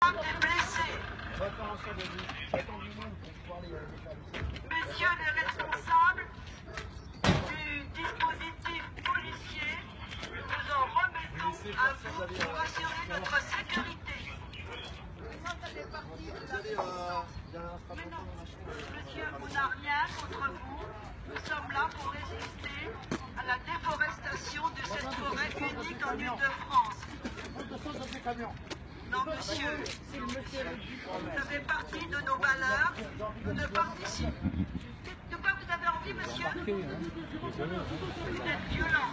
sommes des blessés. Messieurs les responsables du dispositif policier, nous en remettons à vous pour assurer notre sécurité. Monsieur, on n'a rien contre vous. Nous sommes là pour résister à la déforestation de cette forêt unique en Île-de-France. Non, monsieur, ça fait partie de nos valeurs. Nous ne participons. De quoi vous avez envie, monsieur? Vous êtes violent.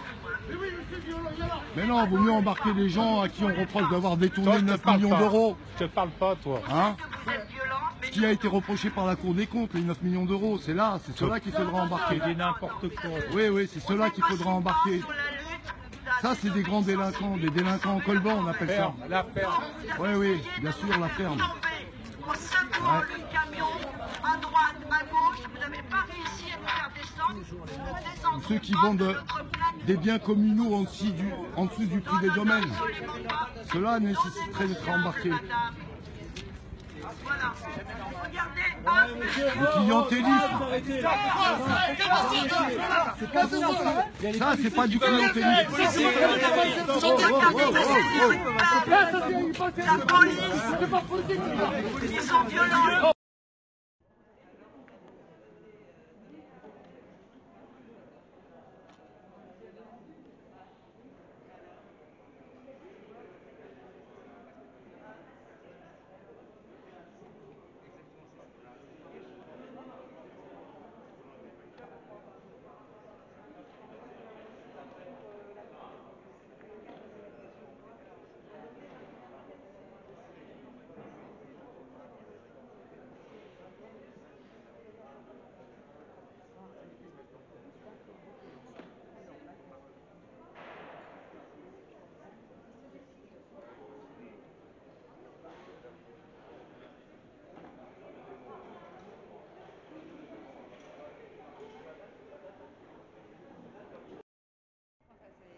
Mais non, vaut mieux embarquer les gens à qui on reproche d'avoir détourné 9 millions d'euros. Je te parle pas, toi. Hein? Vous êtes violent, mais Ce qui a été reproché par la Cour des comptes, les 9 millions d'euros, c'est là, c'est cela qu'il faudra embarquer. C'est n'importe quoi. Oui, oui, c'est cela qu'il faudra embarquer. Ça, c'est des grands délinquants, des délinquants en colban, on appelle ça. La ferme. Oui, oui, bien sûr, la ferme. En secouant le camion, à droite, à gauche, vous n'avez pas réussi à nous faire descendre. Ceux qui vendent des biens communaux en dessous du prix des domaines, cela nécessiterait d'être embarqué. Voilà. Regardez, Le clientélisme, ça, c'est pas du clientélisme. la police, ils sont violents.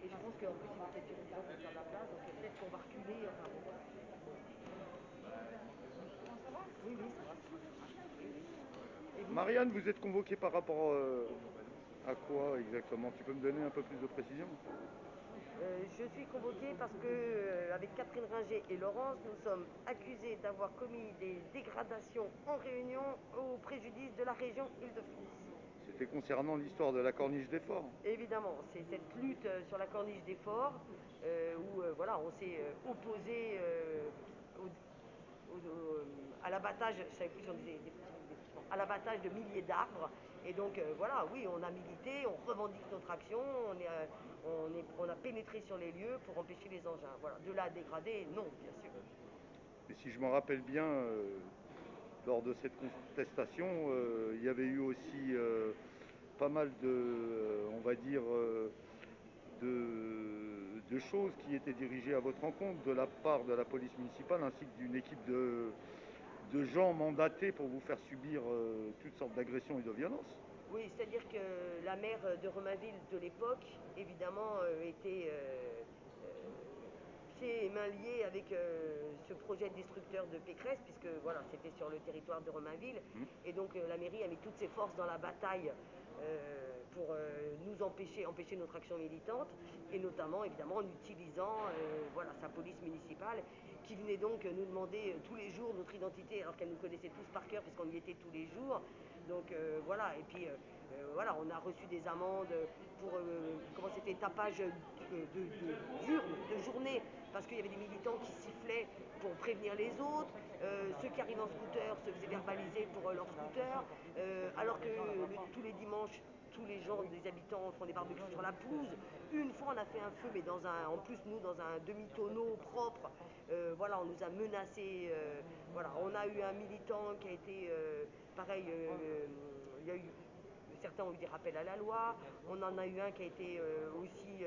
Et je pense qu'en plus, il va peut-être y avoir des gens sur la place, donc peut-être qu'on va reculer. Enfin, bon. Oui, oui, ça va. Et vous? Marianne, vous êtes convoquée par rapport à quoi exactement? Tu peux me donner un peu plus de précision? Je suis convoquée parce que, avec Catherine Ringer et Laurence, nous sommes accusés d'avoir commis des dégradations en réunion au préjudice de la région Île-de-France. C'était concernant l'histoire de la corniche des Forts. Évidemment, c'est cette lutte sur la corniche des Forts où voilà, on s'est opposé à l'abattage, je ne savais plus si on disait à l'abattage de milliers d'arbres. Et donc voilà, oui, on a milité, on revendique notre action, on a pénétré sur les lieux pour empêcher les engins. Voilà, de là à dégrader, non, bien sûr. Mais si je me rappelle bien, lors de cette contestation, il y avait eu aussi pas mal de, on va dire, de choses qui étaient dirigées à votre encontre de la part de la police municipale ainsi que d'une équipe de gens mandatés pour vous faire subir toutes sortes d'agressions et de violences. Oui, c'est-à-dire que la maire de Romainville de l'époque, évidemment, était pieds et mains liés avec ce projet destructeur de Pécresse, puisque voilà, c'était sur le territoire de Romainville. Et donc la mairie a mis toutes ses forces dans la bataille pour nous empêcher notre action militante, et notamment évidemment en utilisant voilà, sa police municipale qui venait donc nous demander tous les jours notre identité alors qu'elle nous connaissait tous par cœur puisqu'on y était tous les jours. Donc voilà, et puis voilà, on a reçu des amendes pour comment c'était, tapage de journée, parce qu'il y avait des militants qui sifflaient pour prévenir les autres, ceux qui arrivent en scooter se faisaient verbaliser pour leur scooter, alors que tous les dimanches, tous les gens, des habitants font des barbecues sur la pelouse. Une fois on a fait un feu, mais en plus nous dans un demi-tonneau propre, voilà, on nous a menacés, voilà, on a eu un militant qui a été, pareil, il y a eu, certains ont eu des rappels à la loi, on en a eu un qui a été aussi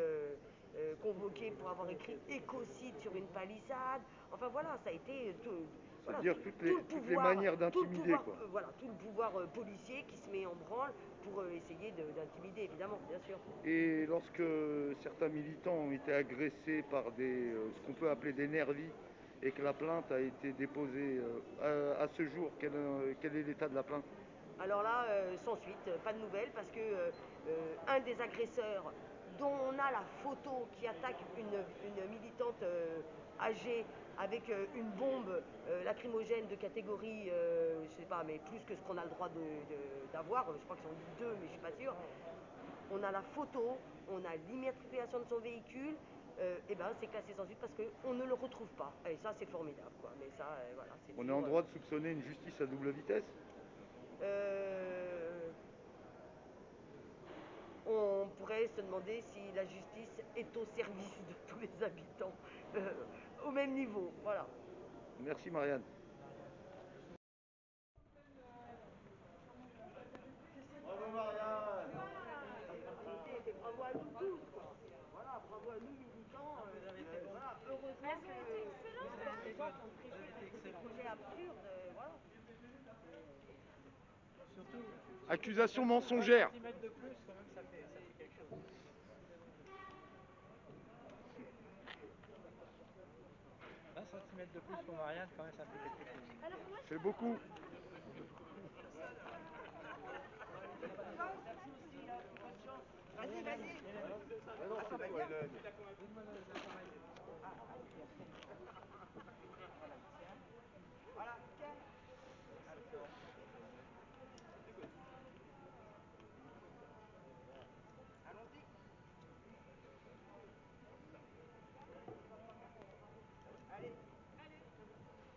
convoqué pour avoir écrit écocide sur une palissade, enfin voilà, ça a été tout. C'est-à-dire toutes les manières d'intimider, quoi. Voilà, tout le pouvoir policier qui se met en branle pour essayer d'intimider, évidemment, bien sûr. Et lorsque certains militants ont été agressés par ce qu'on peut appeler des nervis, et que la plainte a été déposée à ce jour. Quel est l'état de la plainte? Alors là, sans suite, pas de nouvelles, parce que un des agresseurs dont on a la photo qui attaque une militante âgée avec une bombe lacrymogène de catégorie, je sais pas, mais plus que ce qu'on a le droit d'avoir, je crois qu'ils sont 2, mais je suis pas sûre. On a la photo, on a l'immatriculation de son véhicule, et ben c'est classé sans suite parce qu'on ne le retrouve pas. Et ça, c'est formidable, quoi. Mais ça, voilà. On est en droit de soupçonner une justice à double vitesse? On pourrait se demander si la justice est au service de tous les habitants, au même niveau. Voilà. Merci Marianne. Bravo Marianne. Bravo à nous tous, quoi. Voilà, bravo à nous militants. Voilà, heureusement que les gens sont traités de ces projets absurdes. Voilà. Accusation mensongère. Un centimètre de plus pour Marianne, quand même, ça fait quelque chose. C'est beaucoup. Vas-y, vas-y. Voilà, tiens. Allons-y. Allez.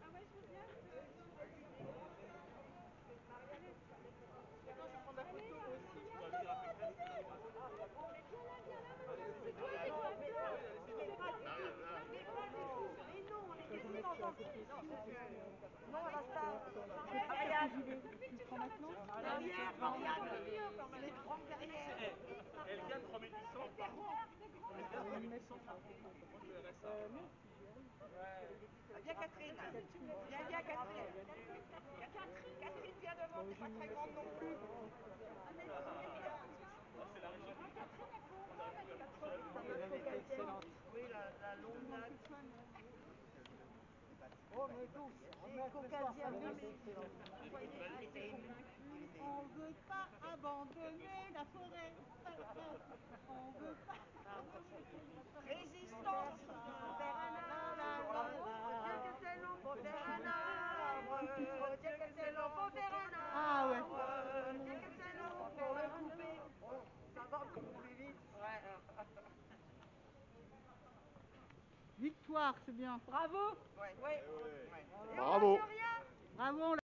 Ah ouais, je veux bien. Attends, je vais prendre la photo aussi. Non, à l'instant. Marianne. Tu prends maintenant? Derrière, Marianne. Les prendre derrière. Elle vient de 3800. Elle vient de 3800. Viens Catherine. Viens Catherine. Catherine, viens devant, t'es pas très grande non plus. Excellente. Oui, la longue date. Oh, mais douce. C'est caucasien, On veut pas abandonner la forêt. On veut pas abandonner la forêt. Résistance vers un arbre. Dieu que c'est long pour faire un arbre. Dieu que c'est long pour faire un arbre. Ah ouais. Dieu que c'est long pour le couper. Ça va beaucoup plus vite. Victoire, c'est bien. Bravo. Ouais. Bravo. Bravo.